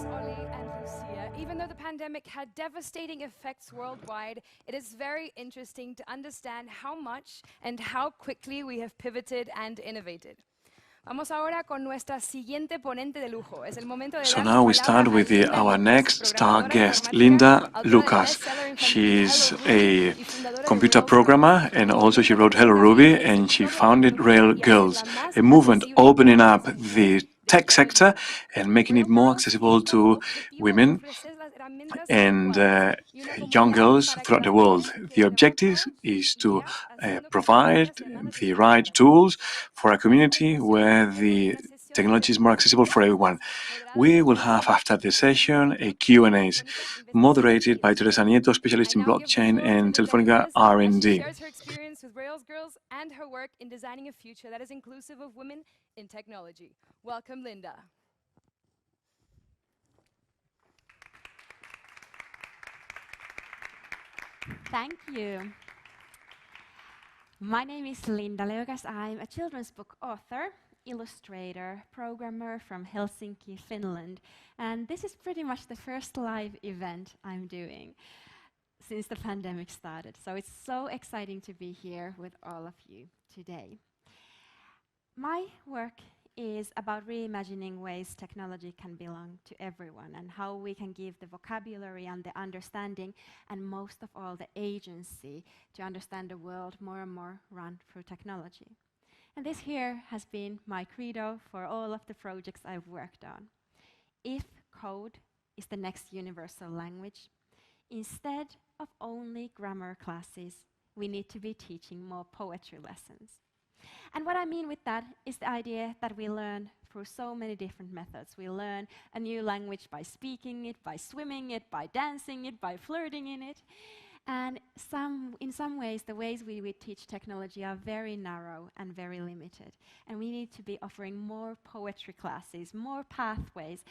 Oli and Lucia. Even though the pandemic had devastating effects worldwide, it is very interesting to understand how much and how quickly we have pivoted and innovated. Vamos ahora con nuestra siguiente ponente de lujo. Es el momento de So dar now we la start palabra with a Linda our Liukas, next star programadora guest, informática, Linda autora del Liukas. bestseller infantil She's Hello a Ruby y fundadora de computer Rails Girls. programmer, and also she wrote Hello También Ruby, es and she TikToker por founded conocer Rail y hacer Girls, la más a movement accesible opening para up las the mujeres de tech sector tecnología. and making it Rail more Girls accessible tiene como to objetivo women ofrecer las herramientas and adecuadas y una young comunidad girls para que throughout the las world. mujeres The queden objective avanzadas is y to ellas haciendo que provide las semanas the estén right maravilloso. tools for a A community continuación, where tendremos the una sesión technology is more de accessible for everyone. preguntas moderada We por will have Teresa after the Nieto, session a experta en Q&As Telefónica, investigación moderated y by Teresa desarrollo. Nieto, I specialist in now give the blockchain floor to and Linda Telefónica Liukas as she R&D. shares her experience with Rails Girls and her work in designing a future that is inclusive of women in technology. Welcome, Linda. Thank you. My name is Linda Liukas. I'm a children's book author, illustrator, programmer from Helsinki, Finland. And this is pretty much the first live event I'm doing since the pandemic started. So it's so exciting to be here with all of you today. My work is about reimagining ways technology can belong to everyone and how we can give the vocabulary and the understanding and most of all the agency to understand the world more and more run through technology. And this here has been my credo for all of the projects I've worked on. If code is the next universal language, instead of only grammar classes, we need to be teaching more poetry lessons. And what I mean with that is the idea that we learn through so many different methods. We learn a new language by speaking it, by swimming it, by dancing it, by flirting in it. And in some ways, the ways we teach technology are very narrow and very limited. And we need to be offering more poetry classes, more pathways,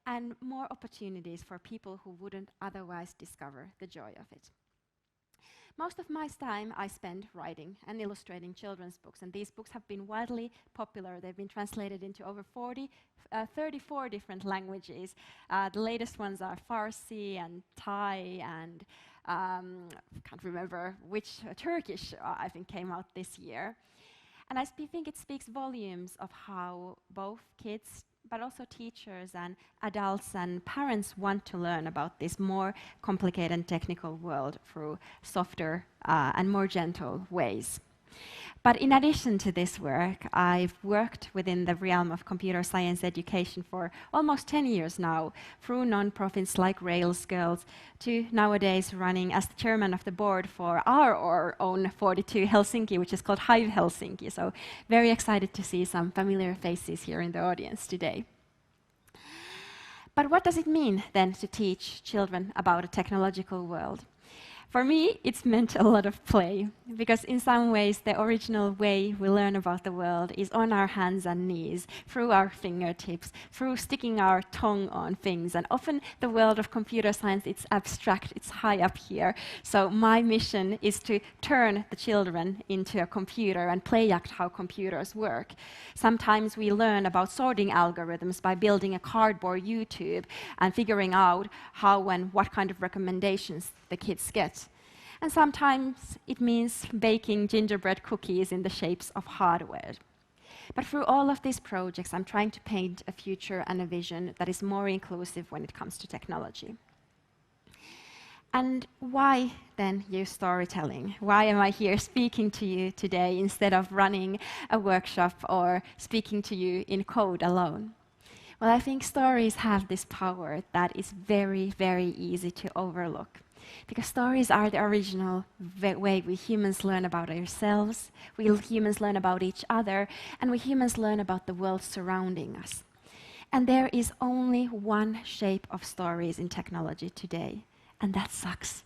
and more opportunities for people who wouldn't otherwise discover the joy of it. Most of my time I spend writing and illustrating children's books, and these books have been widely popular. They've been translated into over 34 different languages. The latest ones are Farsi and Thai and can't remember which, Turkish I think came out this year. And I think it speaks volumes of how both kids but also teachers and adults and parents want to learn about this more complicated and technical world through softer and more gentle ways. But in addition to this work, I've worked within the realm of computer science education for almost 10 years now, through non-profits like Rails Girls, to nowadays running as the chairman of the board for our own 42 Helsinki, which is called Hive Helsinki. So very excited to see some familiar faces here in the audience today. But what does it mean then to teach children about a technological world? For me, it's meant a lot of play, because in some ways the original way we learn about the world is on our hands and knees, through our fingertips, through sticking our tongue on things. And often the world of computer science, it's abstract, it's high up here. So my mission is to turn the children into a computer and play act how computers work. Sometimes we learn about sorting algorithms by building a cardboard YouTube and figuring out how and what kind of recommendations the kids get. And sometimes it means baking gingerbread cookies in the shapes of hardware. But through all of these projects, I'm trying to paint a future and a vision that is more inclusive when it comes to technology. And why then use storytelling? Why am I here speaking to you today instead of running a workshop or speaking to you in code alone? Well, I think stories have this power that is very, very easy to overlook. Because stories are the original way we humans learn about ourselves, we humans learn about each other, and we humans learn about the world surrounding us. And there is only one shape of stories in technology today, and that sucks.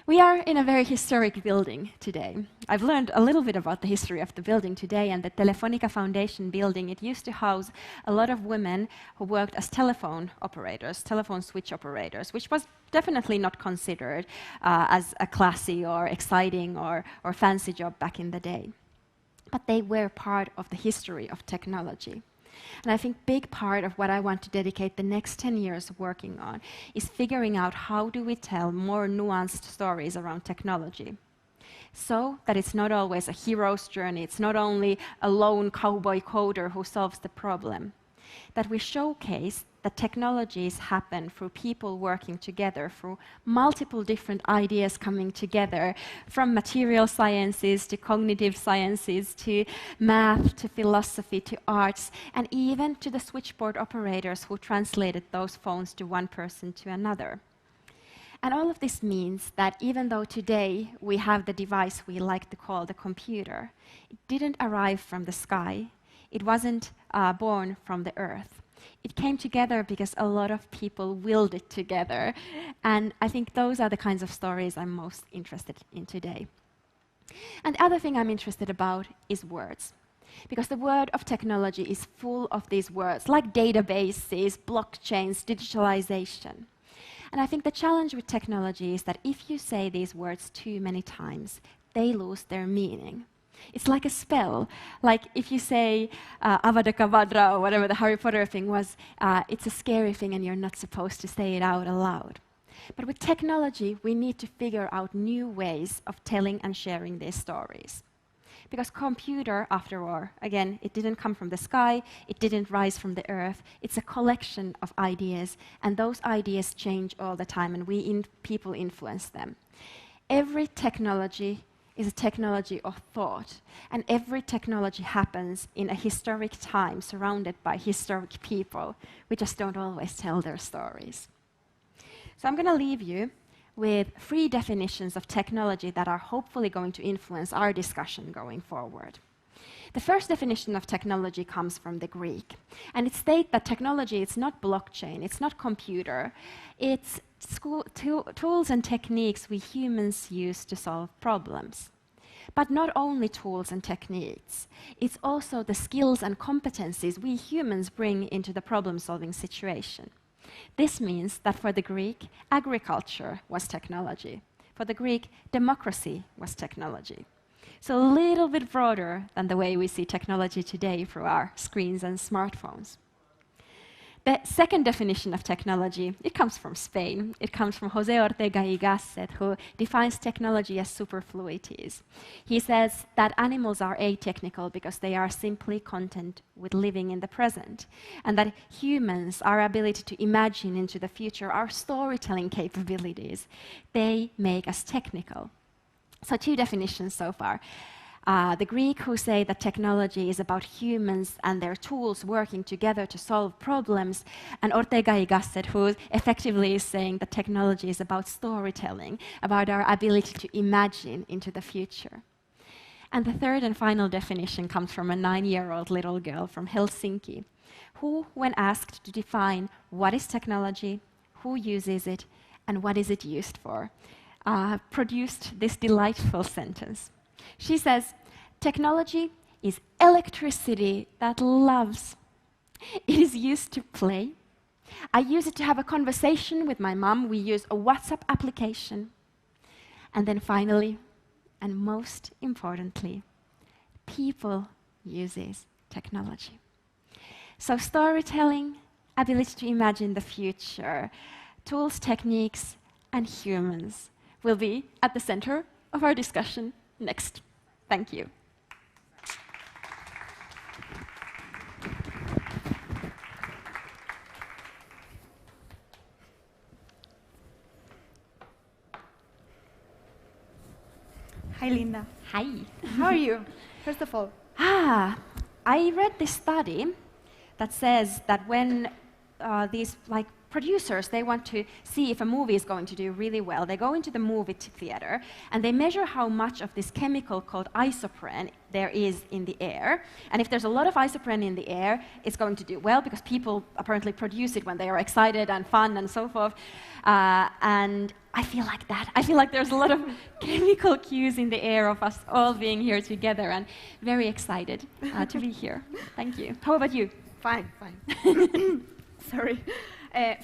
We are in a very historic building today. I've learned a little bit about the history of the building today, and the Telefónica Foundation building, it used to house a lot of women who worked as telephone operators, telephone switch operators, which was definitely not considered as a classy or exciting or fancy job back in the day. But they were part of the history of technology. And I think big part of what I want to dedicate the next 10 years working on is figuring out how do we tell more nuanced stories around technology, so that it's not always a hero's journey, it's not only a lone cowboy coder who solves the problem, that we showcase that technologies happen through people working together, through multiple different ideas coming together, from material sciences to cognitive sciences to math to philosophy to arts, and even to the switchboard operators who translated those phones to one person to another. And all of this means that even though today we have the device we like to call the computer, it didn't arrive from the sky. It wasn't born from the earth. It came together because a lot of people willed it together. And I think those are the kinds of stories I'm most interested in today. And the other thing I'm interested about is words. Because the world of technology is full of these words, like databases, blockchains, digitalization. And I think the challenge with technology is that if you say these words too many times, they lose their meaning. It's like a spell. Like if you say Avada Kedavra or whatever the Harry Potter thing was, it's a scary thing and you're not supposed to say it out aloud. But with technology, we need to figure out new ways of telling and sharing these stories. Because computer, after all, again, it didn't come from the sky, it didn't rise from the earth. It's a collection of ideas, and those ideas change all the time, and people influence them. Every technology is a technology of thought, and every technology happens in a historic time, surrounded by historic people. We just don't always tell their stories. So I'm going to leave you with 3 definitions of technology that are hopefully going to influence our discussion going forward. The first definition of technology comes from the Greek, and it states that technology is not blockchain, it's not computer, it's tools and techniques we humans use to solve problems. But not only tools and techniques, it's also the skills and competencies we humans bring into the problem-solving situation. This means that for the Greek, agriculture was technology. For the Greek, democracy was technology. So a little bit broader than the way we see technology today through our screens and smartphones. The second definition of technology, it comes from Spain. It comes from José Ortega y Gasset, who defines technology as superfluities. He says that animals are atechnical because they are simply content with living in the present, and that humans, our ability to imagine into the future, our storytelling capabilities, they make us technical. So 2 definitions so far. The Greek, who say that technology is about humans and their tools working together to solve problems, and Ortega y Gasset, who effectively is saying that technology is about storytelling, about our ability to imagine into the future. And the third and final definition comes from a 9-year-old little girl from Helsinki, who, when asked to define what is technology, who uses it, and what is it used for, produced this delightful sentence. She says, technology is electricity that loves. It is used to play. I use it to have a conversation with my mom. We use a WhatsApp application. And then finally, and most importantly, people uses technology. So storytelling, ability to imagine the future, tools, techniques, and humans will be at the center of our discussion next. Thank you. Hi, Linda. Hi. How are you, first of all? I read this study that says that when these producers, they want to see if a movie is going to do really well. They go into the movie theater and they measure how much of this chemical called isoprene there is in the air. And if there's a lot of isoprene in the air, it's going to do well because people apparently produce it when they are excited and fun and so forth. And I feel like that. I feel like there's a lot of chemical cues in the air of us all being here together, and very excited to be here. Thank you. How about you? Fine. Sorry.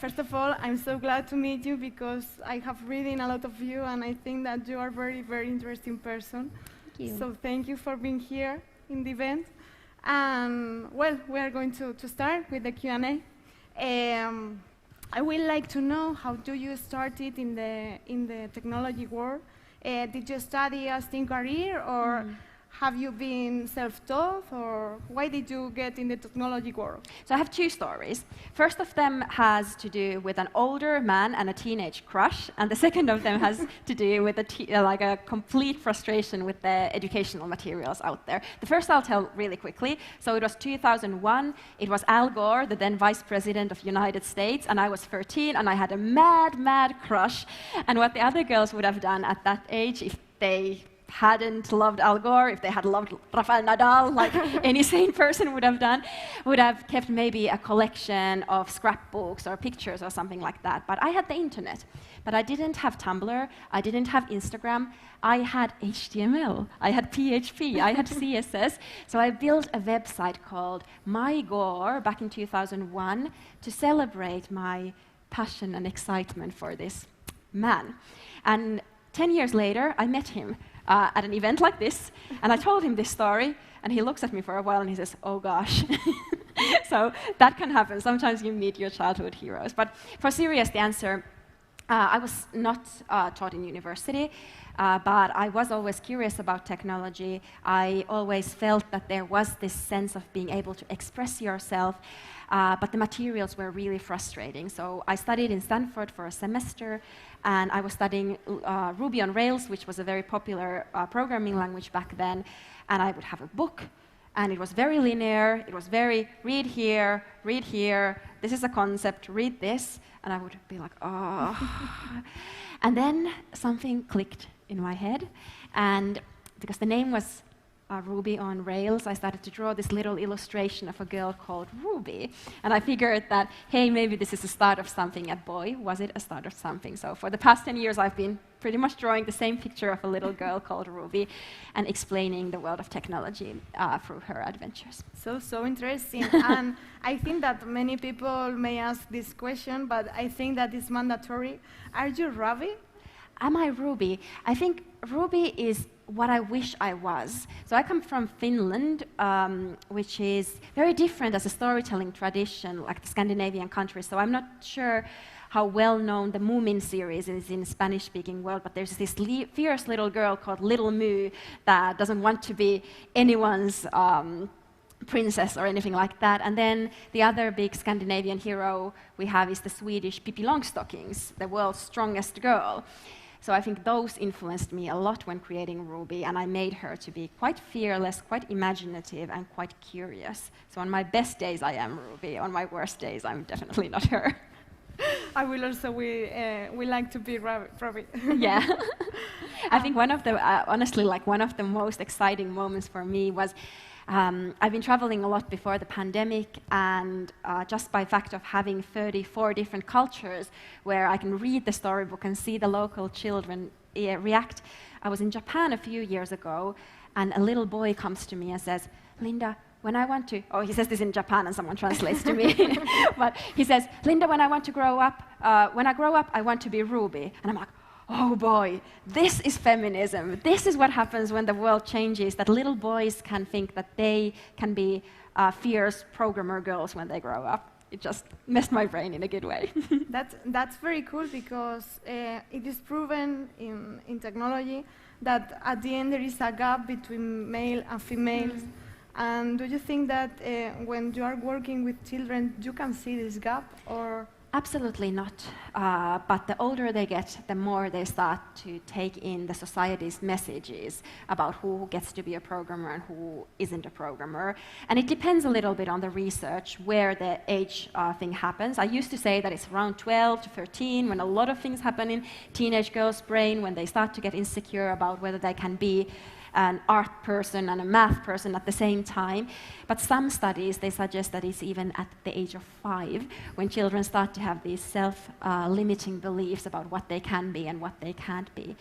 First of all, I'm so glad to meet you because I have reading a lot of you and I think that you are a very, very interesting person. Thank you. So thank you for being here in the event. Well, we are going to start with the Q&A. I would like to know, how do you started in the technology world? Did you study a STEM career, or have you been self-taught, or why did you get in the technology world? So I have two stories. First of them has to do with an older man and a teenage crush, and the second of them has to do with a complete frustration with the educational materials out there. The first I'll tell really quickly. So it was 2001. It was Al Gore, the then Vice President of the United States, and I was 13, and I had a mad, mad crush. And what the other girls would have done at that age, if they hadn't loved Al Gore, if they had loved Rafael Nadal, like any sane person would have done, would have kept maybe a collection of scrapbooks or pictures or something like that. But I had the internet. But I didn't have Tumblr, I didn't have Instagram, I had HTML, I had PHP, I had CSS. So I built a website called My Gore back in 2001 to celebrate my passion and excitement for this man. And 10 years later, I met him at an event like this, and I told him this story, and he looks at me for a while and he says, "Oh gosh." So that can happen. Sometimes you meet your childhood heroes. But for serious, the answer, I was not taught in university, but I was always curious about technology. I always felt that there was this sense of being able to express yourself, but the materials were really frustrating. So I studied in Stanford for a semester, and I was studying Ruby on Rails, which was a very popular programming language back then, and I would have a book, and it was very linear. It was very, read here, this is a concept, read this, and I would be like, oh. And then something clicked in my head, and because the name was Ruby on Rails, I started to draw this little illustration of a girl called Ruby. And I figured that, hey, maybe this is the start of something. And boy, was it a start of something. So for the past 10 years, I've been pretty much drawing the same picture of a little girl called Ruby and explaining the world of technology through her adventures. So interesting. And I think that many people may ask this question, but I think that it's mandatory. Are you Ruby? Am I Ruby? I think Ruby is what I wish I was. So I come from Finland, which is very different as a storytelling tradition, like the Scandinavian countries. So I'm not sure how well known the Moomin series is in the Spanish-speaking world, but there's this fierce little girl called Little Moo that doesn't want to be anyone's princess or anything like that. And then the other big Scandinavian hero we have is the Swedish Pippi Longstockings, the world's strongest girl. So I think those influenced me a lot when creating Ruby, and I made her to be quite fearless, quite imaginative, and quite curious. So on my best days, I am Ruby. On my worst days, I'm definitely not her. I will also, we like to be Ruby. Yeah. I think one of the, honestly, like one of the most exciting moments for me was I've been traveling a lot before the pandemic, and just by fact of having 34 different cultures where I can read the storybook and see the local children react. I was in Japan a few years ago, and a little boy comes to me and says, "Linda, when I want to," oh, he says this in Japan and someone translates to me, but he says, "Linda, when I want to grow up, when I grow up, I want to be Ruby." And I'm like, oh boy, this is feminism. This is what happens when the world changes, that little boys can think that they can be fierce programmer girls when they grow up. It just messed my brain in a good way. That's very cool, because it is proven in technology that at the end there is a gap between male and females. And do you think that when you are working with children, you can see this gap, or? Absolutely not. But the older they get, the more they start to take in the society's messages about who gets to be a programmer and who isn't a programmer. And it depends a little bit on the research where the age thing happens. I used to say that it's around 12 to 13 when a lot of things happen in teenage girls' brain, when they start to get insecure about whether they can be an art person and a math person at the same time. But some studies, they suggest that it's even at the age of 5 when children start to have these self-limiting beliefs about what they can be and what they can't be.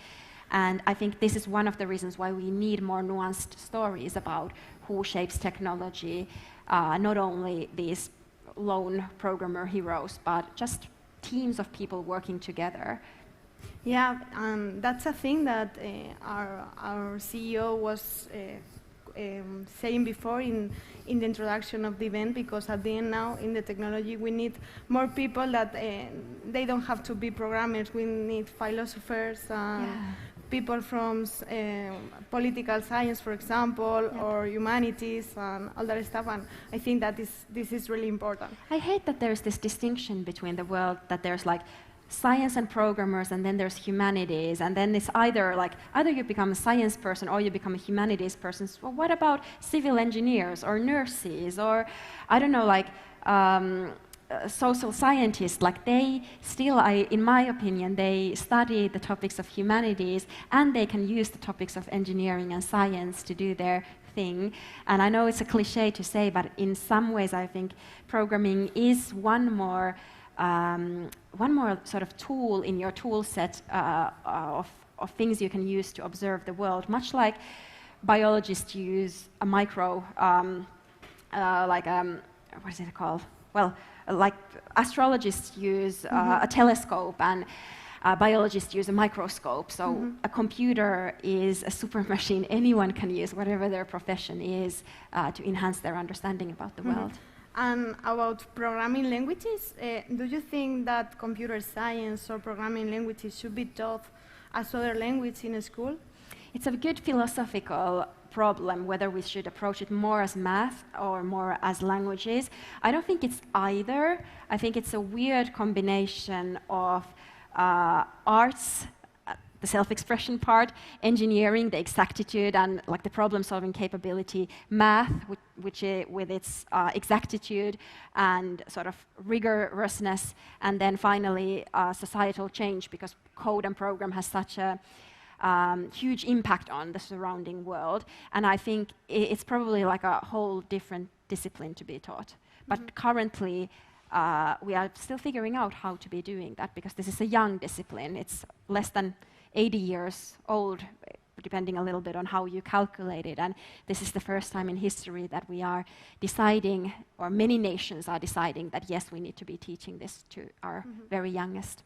And I think this is one of the reasons why we need more nuanced stories about who shapes technology, not only these lone programmer heroes, but just teams of people working together. Yeah, that's a thing that our CEO was saying before in the introduction of the event, because at the end now in the technology we need more people that they don't have to be programmers. We need philosophers, people from political science, for example, or humanities and all that stuff. And I think that this is really important. I hate that there's this distinction between the world, that there's like science and programmers, and then there's humanities, and then it's either you become a science person or you become a humanities person. So what about civil engineers or nurses or, I don't know, like social scientists? Like they still, in my opinion, they study the topics of humanities and they can use the topics of engineering and science to do their thing. And I know it's a cliche to say, but in some ways I think programming is one more sort of tool in your tool set of things you can use to observe the world, much like biologists use a micro, what is it called? Well, like astrologists use a telescope, and biologists use a microscope. So a computer is a super machine anyone can use, whatever their profession is, to enhance their understanding about the world. And about programming languages, do you think that computer science or programming languages should be taught as other language in a school? It's a good philosophical problem whether we should approach it more as math or more as languages. I don't think it's either. I think it's a weird combination of arts, the self-expression part, engineering, the exactitude and like the problem-solving capability, math, which with its exactitude and sort of rigorousness, and then finally societal change, because code and program has such a huge impact on the surrounding world. And I think it's probably like a whole different discipline to be taught. But currently, we are still figuring out how to be doing that, because this is a young discipline. It's less than 80 years old, depending a little bit on how you calculate it. And this is the first time in history that we are deciding, or many nations are deciding, that yes, we need to be teaching this to our very youngest.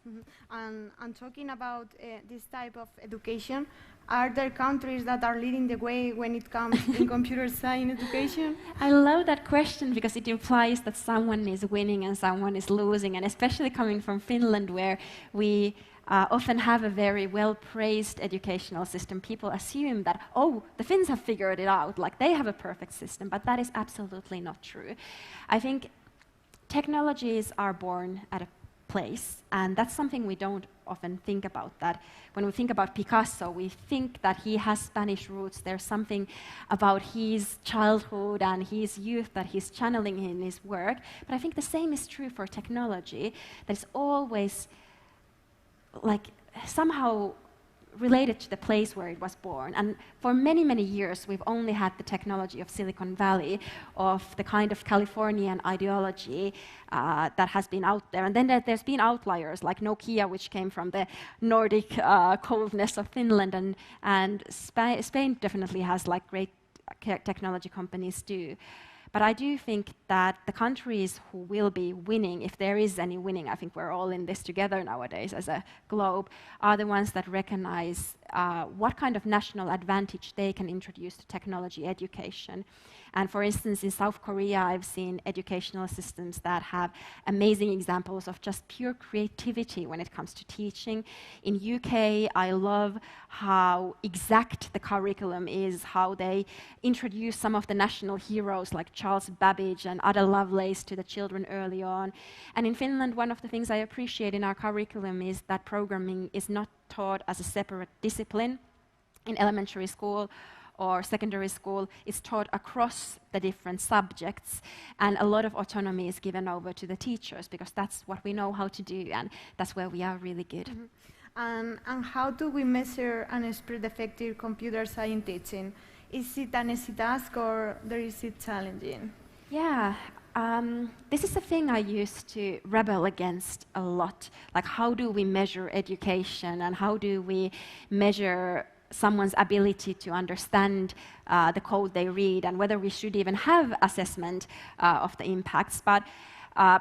And talking about this type of education, are there countries that are leading the way when it comes in computer science education? I love that question, because it implies that someone is winning and someone is losing, and especially coming from Finland, where we often have a very well-praised educational system. People assume that, oh, the Finns have figured it out, like they have a perfect system, but that is absolutely not true. I think technologies are born at a place, and that's something we don't often think about. That when we think about Picasso, we think that he has Spanish roots. There's something about his childhood and his youth that he's channeling in his work. But I think the same is true for technology, that it's always like somehow related to the place where it was born. And for many, many years, we've only had the technology of Silicon Valley, of the kind of Californian ideology that has been out there. And then there's been outliers like Nokia, which came from the Nordic coldness of Finland, and Spain definitely has like great technology companies too. But I do think that the countries who will be winning, if there is any winning, I think we're all in this together nowadays as a globe, are the ones that recognize what kind of national advantage they can introduce to technology education. And for instance, in South Korea, I've seen educational systems that have amazing examples of just pure creativity when it comes to teaching. In UK, I love how exact the curriculum is, how they introduce some of the national heroes like Charles Babbage and Ada Lovelace to the children early on. And in Finland, one of the things I appreciate in our curriculum is that programming is not taught as a separate discipline in elementary school or secondary school. It's taught across the different subjects, and a lot of autonomy is given over to the teachers, because that's what we know how to do, and that's where we are really good. And how do we measure and spread effective computer science teaching? Is it an easy task, or is it challenging? Yeah, this is a thing I used to rebel against a lot. Like, how do we measure education, and how do we measure someone's ability to understand the code they read, and whether we should even have assessment of the impacts. But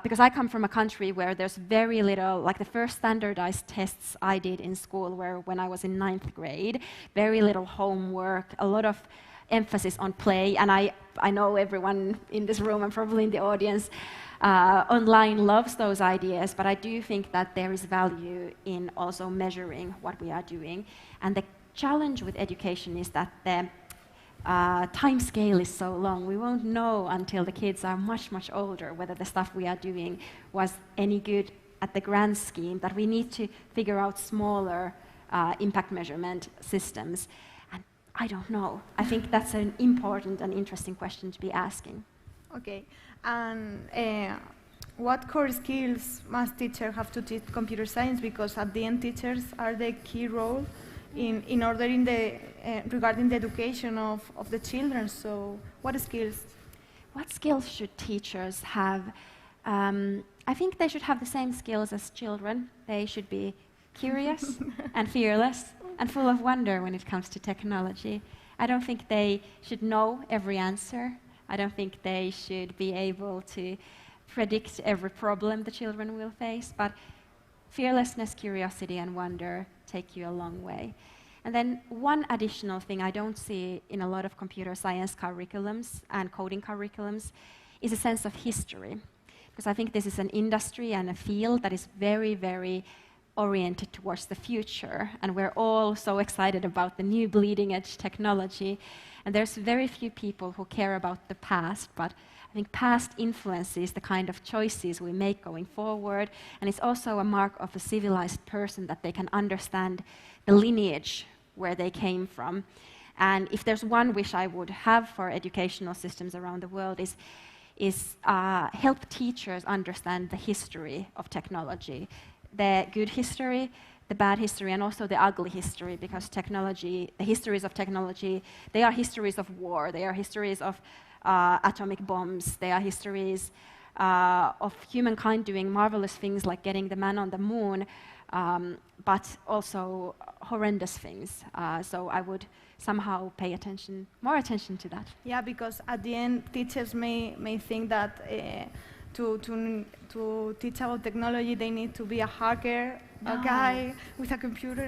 because I come from a country where there's very little, like the first standardized tests I did in school were when I was in 9th grade, very little homework, a lot of emphasis on play, and I know everyone in this room and probably in the audience online loves those ideas, but I do think that there is value in also measuring what we are doing. And the challenge with education is that the time scale is so long. We won't know until the kids are much, much older whether the stuff we are doing was any good at the grand scheme, that we need to figure out smaller impact measurement systems. And I don't know. I think that's an important and interesting question to be asking. Okay. And what core skills must teachers have to teach computer science? Because at the end, teachers are the key role in order in the regarding the education of the children. So, what skills? What skills should teachers have? I think they should have the same skills as children. They should be curious and fearless and full of wonder when it comes to technology. I don't think they should know every answer. I don't think they should be able to predict every problem the children will face, but fearlessness, curiosity, and wonder take you a long way. And then one additional thing I don't see in a lot of computer science curriculums and coding curriculums is a sense of history. Because I think this is an industry and a field that is very, very oriented towards the future. And we're all so excited about the new bleeding edge technology. And there's very few people who care about the past, but I think past influences the kind of choices we make going forward. And it's also a mark of a civilized person that they can understand the lineage where they came from. And if there's one wish I would have for educational systems around the world is help teachers understand the history of technology, the good history, the bad history, and also the ugly history, because technology, the histories of technology, they are histories of war, they are histories of atomic bombs, they are histories of humankind doing marvelous things like getting the man on the moon, but also horrendous things. So I would somehow pay more attention to that. Yeah, because at the end, teachers may think that to teach about technology, they need to be a hacker, a guy with a computer.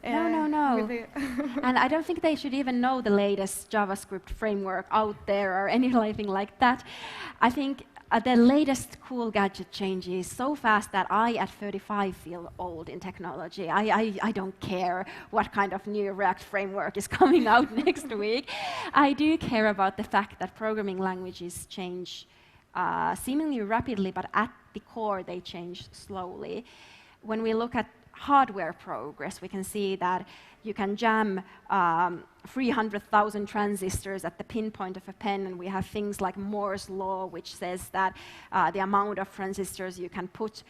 No. And I don't think they should even know the latest JavaScript framework out there or anything like that. I think the latest cool gadget changes so fast that I, at 35, feel old in technology. I don't care what kind of new React framework is coming out next week. I do care about the fact that programming languages change seemingly rapidly, but at the core they change slowly. When we look at hardware progress, we can see that you can jam 300,000 transistors at the pinpoint of a pen, and we have things like Moore's law, which says that the amount of transistors you can put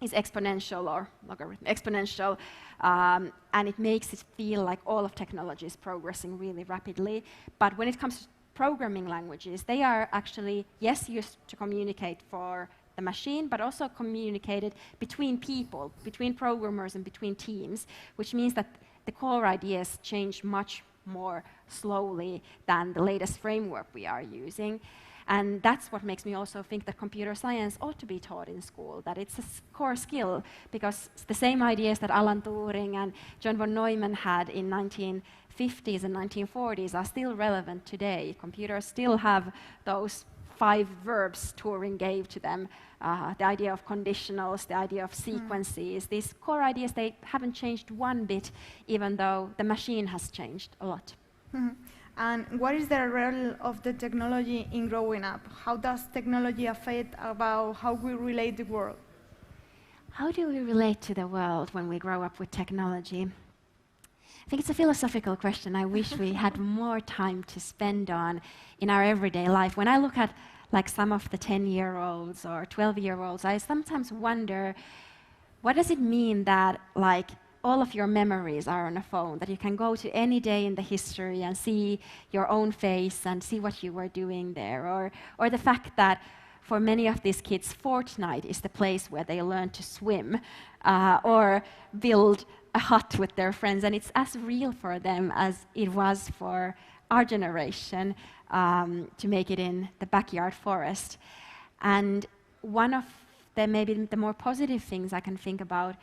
is exponential or logarithmic exponential, and it makes it feel like all of technology is progressing really rapidly. But when it comes to programming languages, they are actually, yes, used to communicate for the machine, but also communicated between people, between programmers and between teams, which means that the core ideas change much more slowly than the latest framework we are using. And that's what makes me also think that computer science ought to be taught in school, that it's a core skill, because the same ideas that Alan Turing and John von Neumann had in 1950s and 1940s are still relevant today. Computers still have those 5 verbs Turing gave to them, the idea of conditionals, the idea of sequences. These core ideas, they haven't changed one bit, even though the machine has changed a lot. And what is the role of the technology in growing up? How does technology affect about how we relate to the world? How do we relate to the world when we grow up with technology? I think it's a philosophical question I wish we had more time to spend on in our everyday life. When I look at like some of the 10-year-olds or 12-year-olds, I sometimes wonder, what does it mean that like all of your memories are on a phone, that you can go to any day in the history and see your own face and see what you were doing there, or the fact that for many of these kids, Fortnite is the place where they learn to swim or build a hut with their friends, and it's as real for them as it was for our generation to make it in the backyard forest. And one of the maybe the more positive things I can think about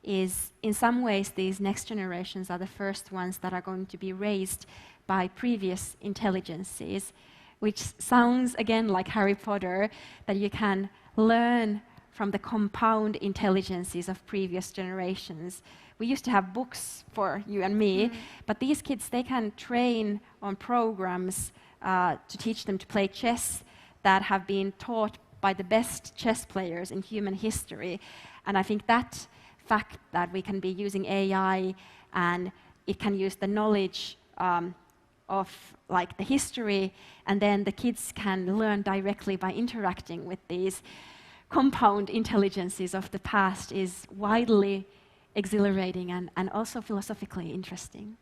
is in some ways these next generations are the first ones that are going to be raised by previous intelligences, which sounds again like Harry Potter, that you can learn from the compound intelligences of previous generations. We used to have books for you and me, but these kids, they can train on programs to teach them to play chess that have been taught by the best chess players in human history. And I think that fact that we can be using AI and it can use the knowledge of like the history, and then the kids can learn directly by interacting with these compound intelligences of the past is widely exhilarating and also philosophically interesting.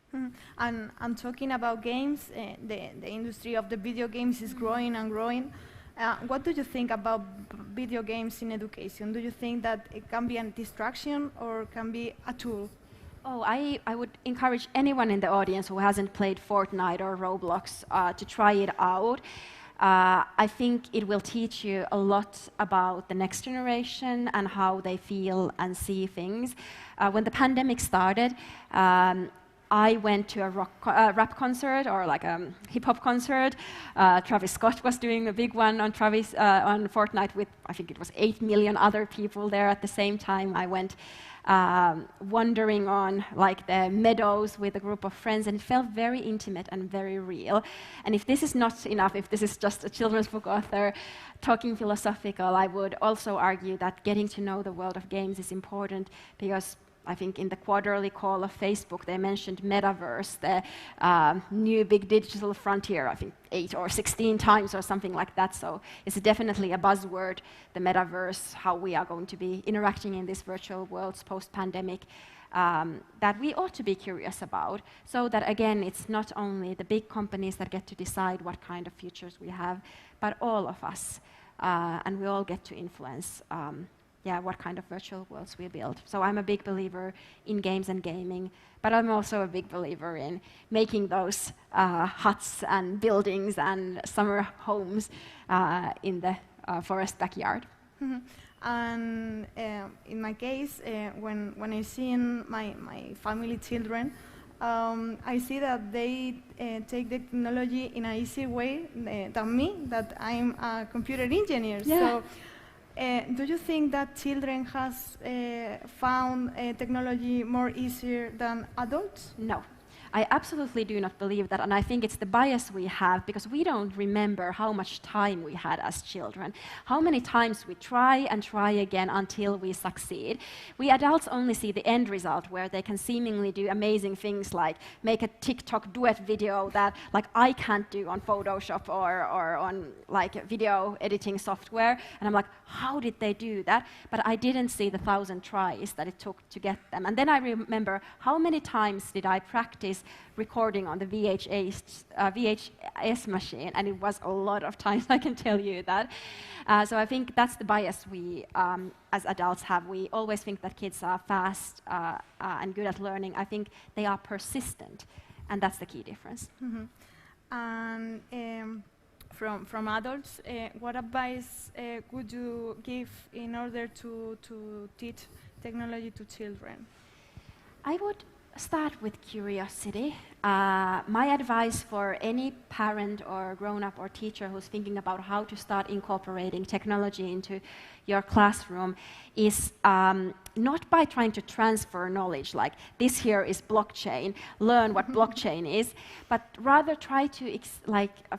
And talking about games, the industry of the video games is growing and growing. What do you think about video games in education? Do you think that it can be a distraction or can be a tool? Oh, I would encourage anyone in the audience who hasn't played Fortnite or Roblox to try it out. I think it will teach you a lot about the next generation and how they feel and see things. When the pandemic started, I went to a rap concert or like a hip-hop concert. Travis Scott was doing a big one on Fortnite with, I think it was 8 million other people there at the same time. I went wandering on like the meadows with a group of friends, and it felt very intimate and very real. And if this is not enough, if this is just a children's book author talking philosophical, I would also argue that getting to know the world of games is important, because I think in the quarterly call of Facebook, they mentioned metaverse, the new big digital frontier, I think 8 or 16 times or something like that. So it's definitely a buzzword, the metaverse, how we are going to be interacting in this virtual world post-pandemic, that we ought to be curious about. So that, again, it's not only the big companies that get to decide what kind of futures we have, but all of us. And we all get to influence what kind of virtual worlds we build. So I'm a big believer in games and gaming, but I'm also a big believer in making those huts and buildings and summer homes in the forest backyard. And in my case, when I see my family children, I see that they take the technology in an easier way than me, that I'm a computer engineer. Yeah. So, do you think that children has found technology more easier than adults? No. I absolutely do not believe that, and I think it's the bias we have, because we don't remember how much time we had as children, how many times we try and try again until we succeed. We adults only see the end result, where they can seemingly do amazing things like make a TikTok duet video that like I can't do on Photoshop or on like video editing software, and I'm like, how did they do that? But I didn't see the 1,000 tries that it took to get them. And then I remember how many times did I practice recording on the VHS machine, and it was a lot of times, I can tell you that. So I think that's the bias we as adults have. We always think that kids are fast and good at learning. I think they are persistent, and that's the key difference. And from adults, what advice would you give in order to teach technology to children? I would start with curiosity. My advice for any parent or grown-up or teacher who's thinking about how to start incorporating technology into your classroom is not by trying to transfer knowledge, like this here is blockchain, learn what blockchain is, but rather try to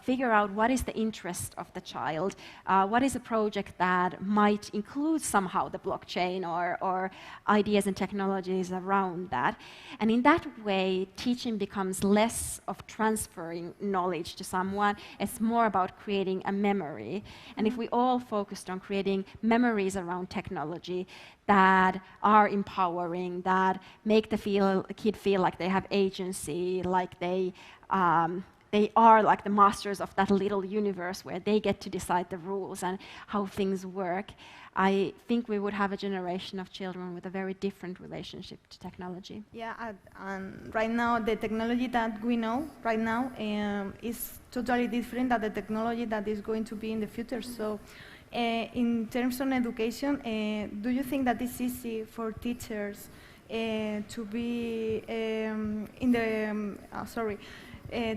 figure out what is the interest of the child, what is a project that might include somehow the blockchain or ideas and technologies around that. And in that way, teaching becomes less of transferring knowledge to someone. It's more about creating a memory. And if we all focused on creating memories around technology that are empowering, that make the kid feel like they have agency, like they are like the masters of that little universe where they get to decide the rules and how things work, I think we would have a generation of children with a very different relationship to technology. Yeah, and right now the technology that we know right now is totally different than the technology that is going to be in the future. So in terms of education, do you think that it's easy for teachers to be in the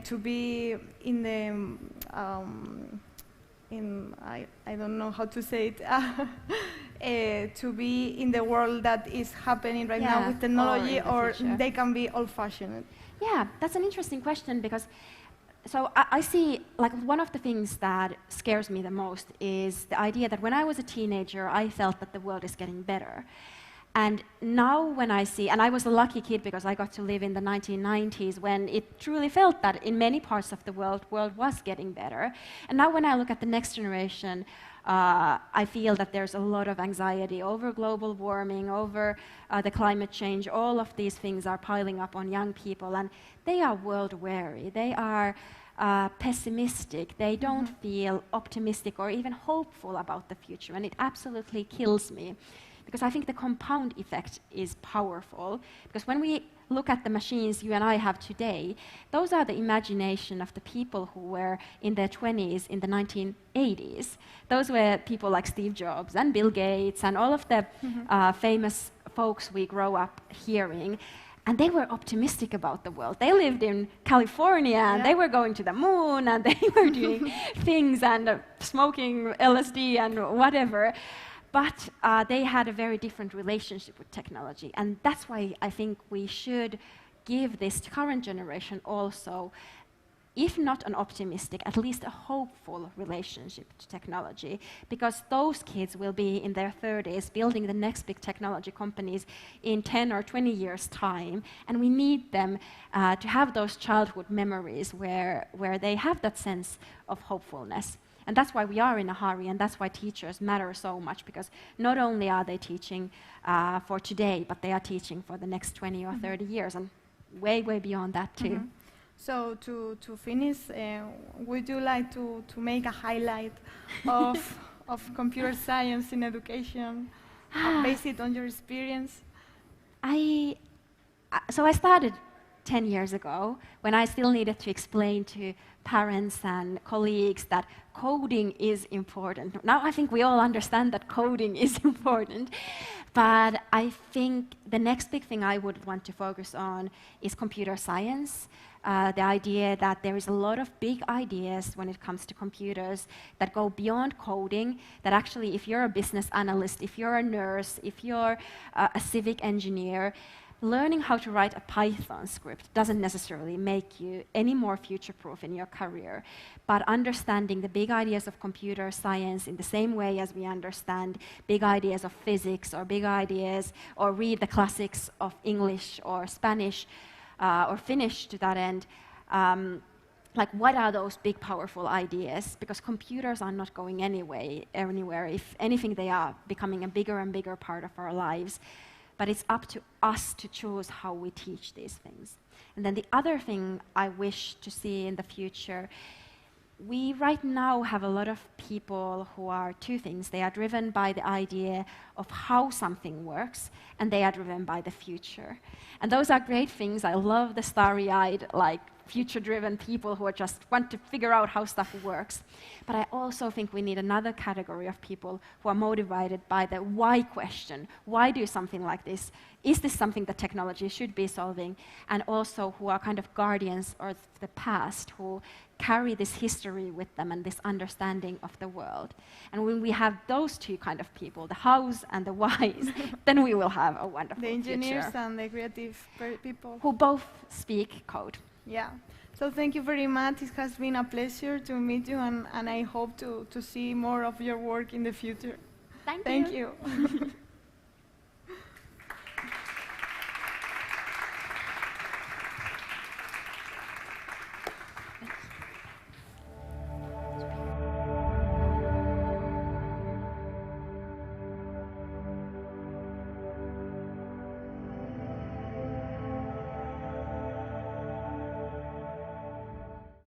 to be in the I don't know how to say it, to be in the world that is happening right now with technology, or they can be old-fashioned? Yeah, that's an interesting question, because so I see, like, one of the things that scares me the most is the idea that when I was a teenager, I felt that the world is getting better. And now when I see, and I was a lucky kid because I got to live in the 1990s when it truly felt that in many parts of the world was getting better. And now when I look at the next generation, I feel that there's a lot of anxiety over global warming, over the climate change. All of these things are piling up on young people, and they are world weary. They are pessimistic. They don't feel optimistic or even hopeful about the future, and it absolutely kills me. Because I think the compound effect is powerful. Because when we look at the machines you and I have today, those are the imagination of the people who were in their 20s in the 1980s. Those were people like Steve Jobs and Bill Gates and all of the famous folks we grow up hearing. And they were optimistic about the world. They lived in California, and they were going to the moon, and they were doing things and smoking LSD and whatever. But they had a very different relationship with technology. And that's why I think we should give this current generation also, if not an optimistic, at least a hopeful relationship to technology. Because those kids will be in their 30s building the next big technology companies in 10 or 20 years' time. And we need them to have those childhood memories where they have that sense of hopefulness. And that's why we are in a hurry, and that's why teachers matter so much, because not only are they teaching for today, but they are teaching for the next 20 or 30 years, and way, way beyond that too. So to finish, would you like to make a highlight of computer science in education, based on your experience? So I started 10 years ago, when I still needed to explain to parents and colleagues that coding is important. Now I think we all understand that coding is important, but I think the next big thing I would want to focus on is computer science. The idea that there is a lot of big ideas when it comes to computers that go beyond coding, that actually if you're a business analyst, if you're a nurse, if you're a civic engineer, learning how to write a Python script doesn't necessarily make you any more future-proof in your career, but understanding the big ideas of computer science in the same way as we understand big ideas of physics or big ideas, or read the classics of English or Spanish or Finnish to that end, like what are those big powerful ideas? Because computers are not going anywhere. If anything, they are becoming a bigger and bigger part of our lives. But it's up to us to choose how we teach these things. And then the other thing I wish to see in the future, we right now have a lot of people who are two things. They are driven by the idea of how something works, and they are driven by the future. And those are great things. I love the starry-eyed, like, future-driven people who just want to figure out how stuff works. But I also think we need another category of people who are motivated by the why question. Why do something like this? Is this something that technology should be solving? And also who are kind of guardians of the past, who carry this history with them and this understanding of the world. And when we have those two kind of people, the hows and the whys, then we will have a wonderful future. The engineers and the creative people. Who both speak code. Yeah. So thank you very much. It has been a pleasure to meet you, and I hope to see more of your work in the future. Thank you. Thank you.